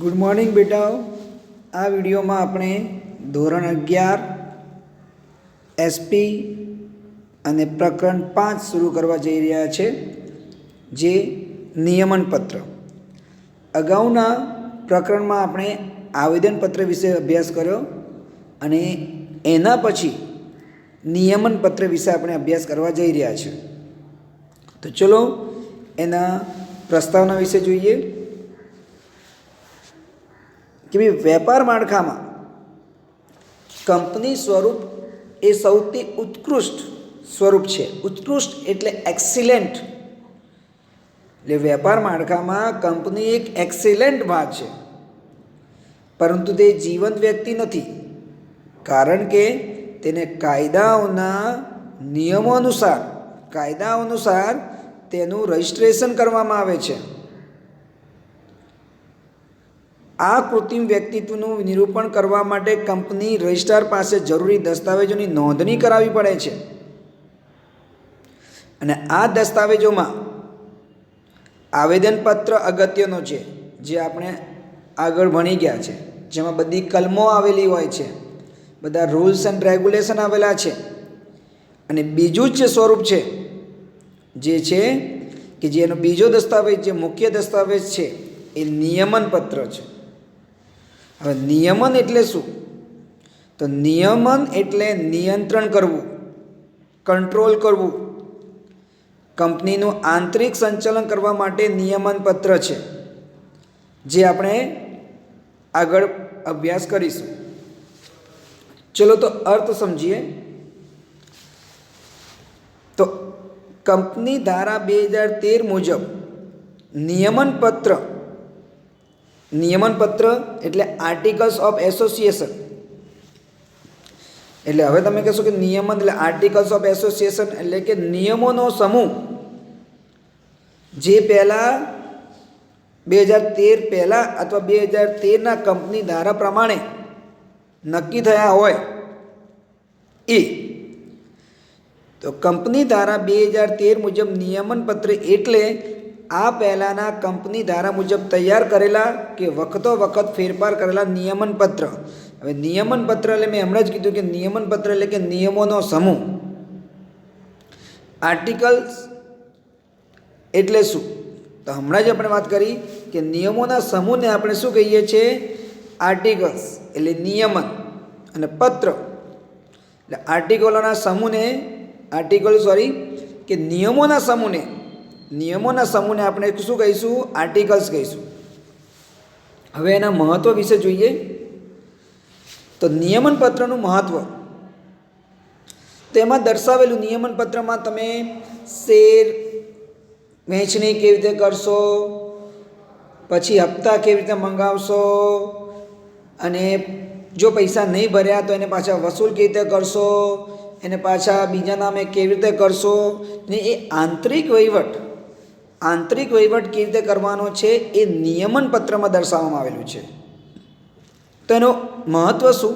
Good morning બેટાઓ. આ વિડીયોમાં આપણે ધોરણ 11 એસપી અને પ્રકરણ 5 શરૂ કરવા જઈ રહ્યા છે, જે નિયમનપત્ર. અગાઉના પ્રકરણમાં આપણે આવેદનપત્ર વિશે અભ્યાસ કર્યો અને એના પછી નિયમનપત્ર વિશે આપણે અભ્યાસ કરવા જઈ રહ્યા છીએ. તો ચલો એના પ્રસ્તાવના વિશે જોઈએ કે ભાઈ વેપાર માળખામાં કંપની સ્વરૂપ એ સૌથી ઉત્કૃષ્ટ સ્વરૂપ છે. ઉત્કૃષ્ટ એટલે એક્સિલન્ટ. એટલે વેપાર માળખામાં કંપની એક એક્સિલન્ટ ભાગ છે, પરંતુ તે જીવંત વ્યક્તિ નથી, કારણ કે તેને કાયદાઓના નિયમો અનુસાર તેનું રજિસ્ટ્રેશન કરવામાં આવે છે. આ કૃત્રિમ વ્યક્તિત્વનું નિરૂપણ કરવા માટે કંપની રજિસ્ટ્રાર પાસે જરૂરી દસ્તાવેજોની નોંધણી કરાવવી પડે છે, અને આ દસ્તાવેજોમાં આવેદનપત્ર અગત્યનો છે, જે આપણે આગળ ભણી ગયા છે, જેમાં બધી કલમો આવેલી હોય છે, બધા રૂલ્સ એન્ડ રેગ્યુલેશન આવેલા છે. અને બીજું જ સ્વરૂપ છે જે છે કે જેનો બીજો દસ્તાવેજ, જે મુખ્ય દસ્તાવેજ છે, એ નિયમનપત્ર છે. હવે નિયમન એટલે શું? તો નિયમન એટલે નિયંત્રણ કરવું, કંટ્રોલ કરવું. કંપનીનું આંતરિક સંચાલન કરવા માટે નિયમનપત્ર છે, જે આપણે આગળ અભ્યાસ કરીશું. ચલો તો અર્થ સમજીએ. તો કંપની ધારા 2013 મુજબ નિયમનપત્ર એટલે આર્ટિકલ્સ ઓફ એસોસિએશન. એટલે હવે તમે કહેશો કે નિયમન એટલે આર્ટિકલ્સ ઓફ એસોસિએશન એટલે કે નિયમોનો સમૂહ, જે પહેલાં 2013 પહેલાં અથવા 2013ના કંપની ધારા પ્રમાણે નક્કી થયા હોય એ. તો કંપની ધારા 2013 મુજબ નિયમનપત્ર એટલે આ પહેલાંના કંપની ધારા મુજબ તૈયાર કરેલા કે વખતો વખત ફેરફાર કરેલા નિયમનપત્ર. હવે નિયમનપત્ર એટલે મેં હમણાં જ કીધું કે નિયમનપત્ર એટલે કે નિયમોનો સમૂહ. આર્ટિકલ્સ એટલે શું? તો હમણાં જ આપણે વાત કરી કે નિયમોના સમૂહને આપણે શું કહીએ છીએ? આર્ટિકલ્સ એટલે નિયમન, અને પત્ર એટલે આર્ટિકલોના સમૂહને કે નિયમોના સમૂહને આપણે શું કહીશું? આર્ટિકલ્સ કહીશું. હવે એના મહત્વ વિશે જોઈએ. તો નિયમનપત્રનું મહત્વ, તેમાં દર્શાવેલું નિયમનપત્રમાં તમે શેર વહેંચણી કેવી રીતે કરશો, પછી હપ્તા કેવી રીતે મંગાવશો, અને જો પૈસા નહીં ભર્યા તો એને પાછા વસૂલ કેવી રીતે કરશો, એને પાછા બીજા નામે કેવી રીતે કરશો, ને એ આંતરિક વહીવટ કેવી રીતે કરવાનો છે એ નિયમનપત્રમાં દર્શાવવામાં આવેલું છે. તો એનું મહત્ત્વ શું?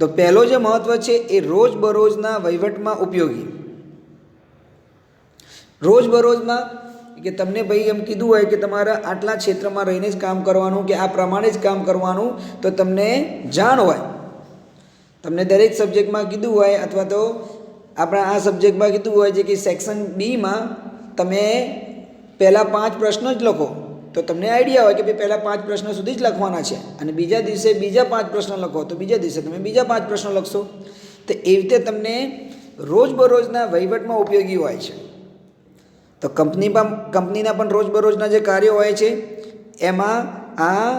તો પહેલો જે મહત્ત્વ છે એ રોજબરોજના વહીવટમાં ઉપયોગી. રોજબરોજમાં કે તમને ભાઈ એમ કીધું હોય કે તમારા આટલા ક્ષેત્રમાં રહીને જ કામ કરવાનું, કે આ પ્રમાણે જ કામ કરવાનું, તો તમને જાણ હોય. તમને દરેક સબ્જેક્ટમાં કીધું હોય, અથવા તો આપણા આ સબ્જેક્ટમાં કીધું હોય છે કે સેક્શન બીમાં તમે પહેલાં 5 પ્રશ્નો જ લખો, તો તમને આઈડિયા હોય કે ભાઈ પહેલાં 5 પ્રશ્નો સુધી જ લખવાના છે, અને બીજા દિવસે બીજા 5 પ્રશ્નો લખો તો બીજા દિવસે તમે બીજા 5 પ્રશ્નો લખશો. તો એવી રીતે તમને રોજબરોજના વહીવટમાં ઉપયોગી હોય છે. તો કંપનીના પણ રોજબરોજના જે કાર્યો હોય છે એમાં આ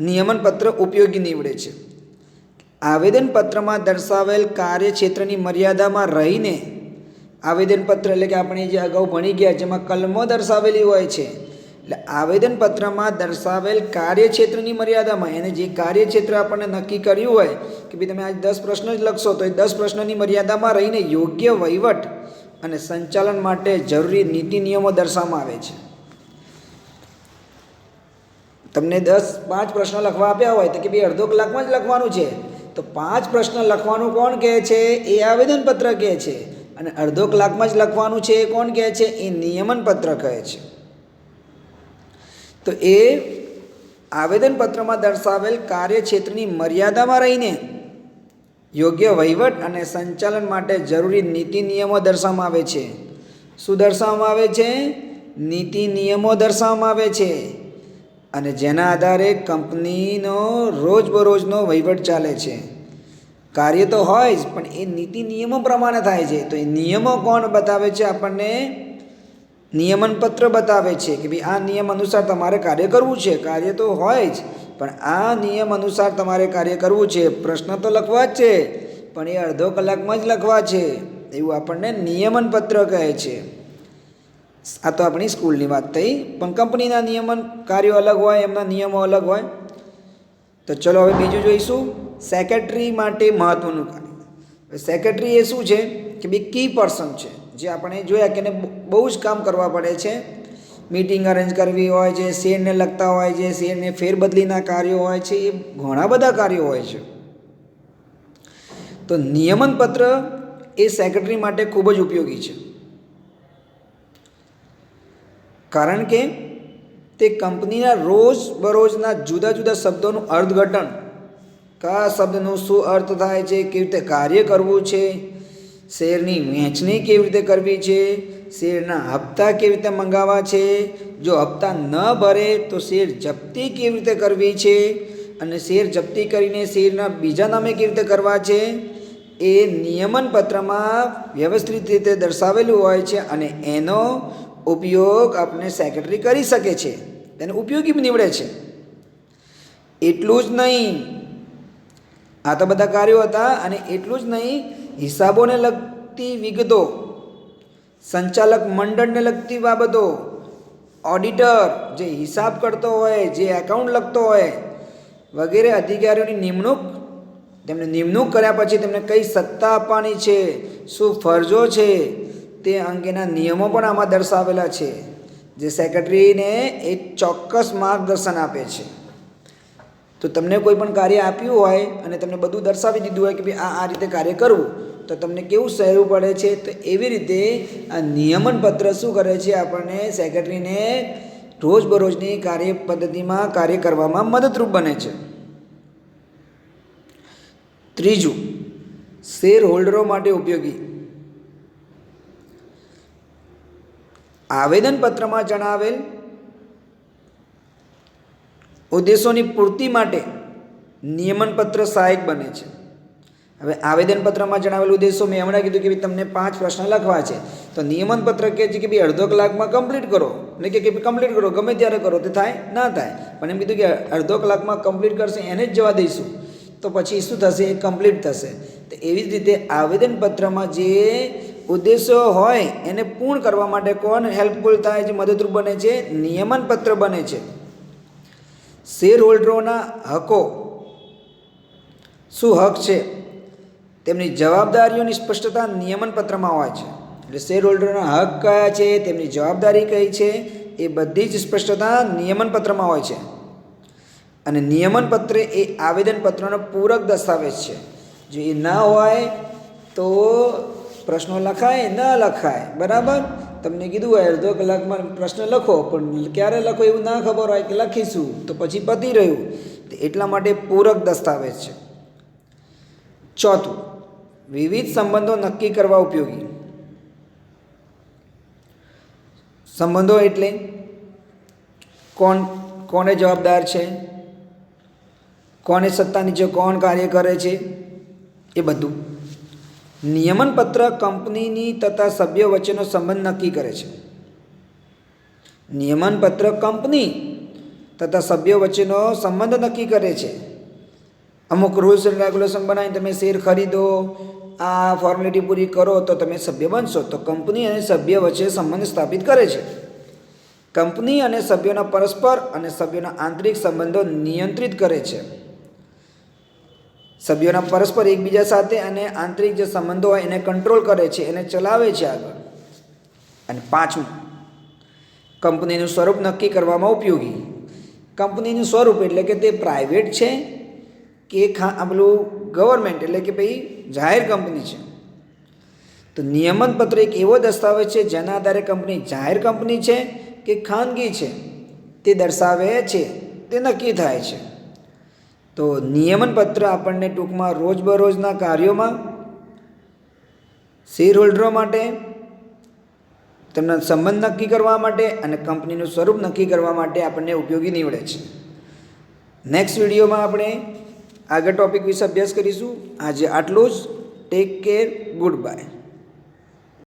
નિયમનપત્ર ઉપયોગી નીવડે છે. આવેદનપત્રમાં દર્શાવેલ કાર્યક્ષેત્રની મર્યાદામાં રહીને, આવેદનપત્ર એટલે કે આપણે જે અગાઉ ભણી ગયા જેમાં કલમો દર્શાવેલી હોય છે, એટલે આવેદનપત્રમાં દર્શાવેલ કાર્યક્ષેત્રની મર્યાદામાં, એને જે કાર્યક્ષેત્ર આપણને નક્કી કર્યું હોય કે ભાઈ તમે આજ 10 પ્રશ્નો જ લખશો, તો એ 10 પ્રશ્નોની મર્યાદામાં રહીને યોગ્ય વહીવટ અને સંચાલન માટે જરૂરી નીતિ નિયમો દર્શાવવામાં આવે છે. તમને 5 પ્રશ્નો લખવા આપ્યા હોય તો કે ભાઈ અડધો કલાકમાં જ લખવાનું છે, તો 5 પ્રશ્ન લખવાનું કોણ કહે છે? એ આવેદનપત્ર કહે છે. અને અડધો કલાકમાં જ લખવાનું છે એ કોણ કહે છે? એ નિયમનપત્ર કહે છે. તો એ આવેદનપત્રમાં દર્શાવેલ કાર્યક્ષેત્રની મર્યાદામાં રહીને યોગ્ય વહીવટ અને સંચાલન માટે જરૂરી નીતિ નિયમો દર્શાવવામાં આવે છે. શું દર્શાવવામાં આવે છે? નીતિ નિયમો દર્શાવવામાં આવે છે. અને જેના આધારે કંપનીનો રોજબરોજનો વહીવટ ચાલે છે. કાર્ય તો હોય જ, પણ એ નીતિ નિયમો પ્રમાણે થાય છે. તો એ નિયમો કોણ બતાવે છે? આપણને નિયમન પત્ર બતાવે છે કે ભાઈ આ નિયમ અનુસાર તમારે કાર્ય કરવું છે. કાર્ય તો હોય જ, પણ આ નિયમ અનુસાર તમારે કાર્ય કરવું છે. પ્રશ્ન તો લખવા જ છે, પણ એ અડધો કલાકમાં જ લખવા છે. એવું આપણને નિયમન પત્ર કહે છે. આ તો આપણી સ્કૂલની વાત થઈ, પણ કંપનીના નિયમન કાર્યો અલગ હોય, એમના નિયમો અલગ હોય. તો ચલો હવે બીજું જોઈશું. સેક્રેટરી માટે મહત્ત્વનું કાર્ય. સેક્રેટરી એ શું છે કે ભાઈ કી પર્સન છે, જે આપણે જોયા કે એને બહુ જ કામ કરવા પડે છે. મીટિંગ અરેન્જ કરવી હોય છે, શેરને લગતા હોય છે, શેરને ફેરબદલીના કાર્યો હોય છે, એ ઘણા બધા કાર્યો હોય છે. તો નિયમન પત્ર એ સેક્રેટરી માટે ખૂબ જ ઉપયોગી છે, કારણ કે તે કંપનીના રોજબરોજના જુદા જુદા શબ્દોનું અર્થઘટન, કયા શબ્દનો શું અર્થ થાય છે, કેવી રીતે કાર્ય કરવું છે, શેરની વહેંચણી કેવી રીતે કરવી છે, શેરના હપ્તા કેવી રીતે મંગાવવા છે, જો હપ્તા ન ભરે તો શેર જપ્તી કેવી રીતે કરવી છે, અને શેર જપ્તી કરીને શેરના બીજા નામે કેવી રીતે કરવા છે, એ નિયમન પત્રમાં વ્યવસ્થિત રીતે દર્શાવેલું હોય છે. અને એનો ઉપયોગ આપણે સેક્રેટરી કરી શકે છે, તેને ઉપયોગી નીવડે છે. એટલું જ નહીં, આ તો બધા કાર્યો હતા. અને એટલું જ નહીં, હિસાબોને લગતી વિગતો, સંચાલક મંડળને લગતી બાબતો, ઓડિટર જે હિસાબ કરતો હોય, જે એકાઉન્ટ લખતો હોય, વગેરે અધિકારીઓની નિમણૂક, તેમને નિમણૂક કર્યા પછી તેમને કઈ સત્તા આપવાની છે, શું ફરજો છે, તે અંગેના નિયમો પણ આમાં દર્શાવેલા છે, જે સેક્રેટરીને એક ચોક્કસ માર્ગદર્શન આપે છે. તો તમને કોઈ પણ કાર્ય આપ્યું હોય અને તમને બધું દર્શાવી દીધું હોય કે ભાઈ આ રીતે કાર્ય કરવું, તો તમને કેવું સહેલું પડે છે. તો એવી રીતે આ નિયમન પત્ર શું કરે છે? આપણને સેક્રેટરીને રોજબરોજની કાર્ય પદ્ધતિમાં કાર્ય કરવામાં મદદરૂપ બને છે. ત્રીજું, શેર હોલ્ડરો માટે ઉપયોગી. આવેદનપત્રમાં જણાવેલ ઉદ્દેશોની પૂર્તિ માટે નિયમન પત્ર સહાયક બને છે. હવે આવેદનપત્રમાં જણાવેલ ઉદ્દેશો, મેં હમણાં કીધું કે તમને 5 પ્રશ્ન લખવા છે, તો નિયમન પત્ર કહે છે કે ભાઈ અડધો કલાકમાં કમ્પ્લીટ કરો, ને કે કમ્પ્લીટ કરો, ગમે ત્યારે કરો, તે થાય ના થાય, પણ એમ કીધું કે અડધો કલાકમાં કમ્પ્લીટ કરશે એને જ જવા દઈશું, તો પછી શું થશે? એ કમ્પ્લીટ થશે. તો એવી જ રીતે આવેદનપત્રમાં જે ઉદ્દેશો હોય એને પૂર્ણ કરવા માટે કોણ હેલ્પફુલ થાય છે, મદદરૂપ બને છે? નિયમન પત્ર બને છે. શેર હોલ્ડરોના હકો, શું હક છે, તેમની જવાબદારીઓની સ્પષ્ટતા નિયમન પત્રમાં હોય છે. એટલે શેર હોલ્ડરોના હક કયા છે, તેમની જવાબદારી કઈ છે, એ બધી જ સ્પષ્ટતા નિયમન પત્રમાં હોય છે. અને નિયમન પત્ર એ આવેદનપત્રનો પૂરક દસ્તાવેજ છે. જો એ ના હોય તો પ્રશ્નો લખાય ન લખાય. બરાબર, તમને કીધું હોય અડધો કલાકમાં પ્રશ્ન લખો, પણ ક્યારે લખો એવું ના ખબર હોય કે લખીશું તો પછી પતી રહ્યું. તો એટલા માટે પૂરક દસ્તાવેજ છે. ચોથું, વિવિધ સંબંધો નક્કી કરવા ઉપયોગી. સંબંધો એટલે કોને જવાબદાર છે, કોને સત્તા નીચે કોણ કાર્ય કરે છે, એ બધું. નિયમન પત્ર કંપનીની તથા સભ્યો વચ્ચેનો સંબંધ નક્કી કરે છે. નિયમન પત્ર કંપની તથા સભ્યો વચ્ચેનો સંબંધ નક્કી કરે છે. અમુક રૂલ્સ એન્ડ રેગ્યુલેશન બનાવીને તમે શેર ખરીદો, આ ફોર્મેલિટી પૂરી કરો તો તમે સભ્ય બનશો. તો કંપની અને સભ્ય વચ્ચે સંબંધ સ્થાપિત કરે છે. કંપની અને સભ્યોના પરસ્પર અને સભ્યોના આંતરિક સંબંધો નિયંત્રિત કરે છે. સભ્યોના પરસ્પર એકબીજા સાથે અને આંતરિક જે સંબંધો હોય એને કંટ્રોલ કરે છે, એને ચલાવે છે આગળ. અને પાંચમું, કંપનીનું સ્વરૂપ નક્કી કરવામાં ઉપયોગી. કંપનીનું સ્વરૂપ એટલે કે તે પ્રાઇવેટ છે કે પેલું ગવર્મેન્ટ, એટલે કે ભાઈ જાહેર કંપની છે. તો નિયમન પત્ર એક એવો દસ્તાવેજ છે જેના આધારે કંપની જાહેર કંપની છે કે ખાનગી છે તે દર્શાવે છે. તે નક્કી થાય છે. તો નિયમન પત્ર આપણને ટૂંકમાં રોજબરોજના કાર્યોમાં શેર હોલ્ડરો માટે, તેમના સંબંધ નક્કી કરવા માટે અને કંપનીનું સ્વરૂપ નક્કી કરવા માટે આપણને ઉપયોગી નીવડે છે. નેક્સ્ટ વિડીયોમાં આપણે આગળ ટોપિક વિશે અભ્યાસ કરીશું. આજે આટલું જ. Take care. Good bye.